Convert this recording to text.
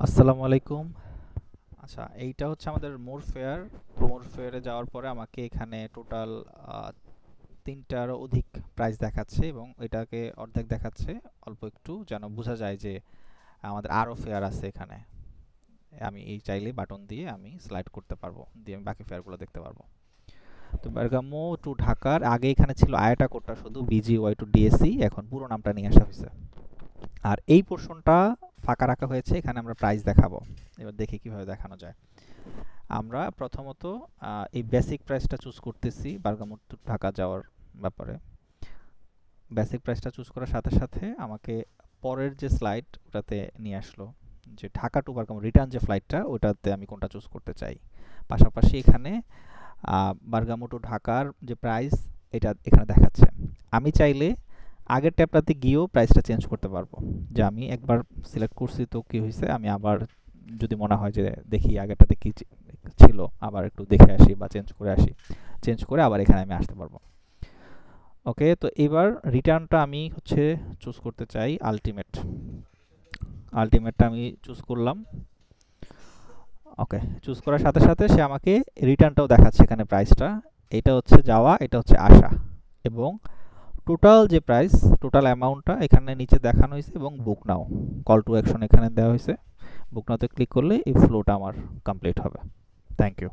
আসসালামু আলাইকুম। আচ্ছা, এইটা হচ্ছে আমাদের মোর ফেয়ার। তো মোর ফেয়ারে যাওয়ার পরে আমাকে এখানে টোটাল তিনটারও অধিক প্রাইস দেখাচ্ছে এবং এটাকে অর্ধেক দেখাচ্ছে অল্প একটু, যেন বোঝা যায় যে আমাদের আরও ফেয়ার আছে এখানে। আমি এই চাইলে বাটন দিয়ে আমি স্লাইড করতে পারবো, দিয়ে আমি বাকি ফেয়ারগুলো দেখতে পারবো। তো বেরগামো টু ঢাকার আগে এখানে ছিল আয়াটা কোডটা শুধু বিজিওয়াই টু ডিএসসি, এখন পুরো নামটা নিয়ে আসা হয়েছে। আর এই পোর্শনটা ফাঁকা রাখা হয়েছে, এখানে আমরা প্রাইস দেখাবো। এবার দেখি কিভাবে দেখানো যায়। আমরা প্রথমত এই বেসিক প্রাইসটা চুজ করতেছি বারগামো টু ঢাকা যাওয়ার ব্যাপারে। বেসিক প্রাইসটা চুজ করার সাথে সাথে আমাকে পরের যে স্লাইড ওটাতে নিয়ে আসলো, যে ঢাকা টু বারগামো রিটার্ন যে ফ্লাইটটা, ওটাতে আমি কোনটা চুজ করতে চাই। পাশাপাশি এখানে বারগামো টু ঢাকার যে প্রাইস এটা এখানে দেখাচ্ছে। আমি চাইলে আগের ট্যাবটাতে গিয়েও প্রাইসটা চেঞ্জ করতে পারবো, যে আমি একবার সিলেক্ট করছি তো কি হয়েছে, আমি আবার যদি মনে হয় যে দেখি আগেরটাতে কি ছিল, আবার একটু দেখে আসি বা চেঞ্জ করে আসি, চেঞ্জ করে আবার এখানে আমি আসতে পারবো। ওকে, তো এবার রিটার্নটা আমি হচ্ছে চুজ করতে চাই আলটিমেট। আলটিমেটটা আমি চুজ করলাম। ওকে, চুজ করার সাথে সাথে সে আমাকে রিটার্নটাও দেখাচ্ছে এখানে প্রাইসটা। এটা হচ্ছে যাওয়া, এটা হচ্ছে আসা, এবং টোটাল যে প্রাইস, টোটাল অ্যামাউন্টটা এখানে নিচে দেখানো হয়েছে, এবং বুক নাও কল টু অ্যাকশন এখানে দেওয়া হয়েছে। বুক নাওতে ক্লিক করলে এই ফ্লোটা আমার কমপ্লিট হবে। Thank you.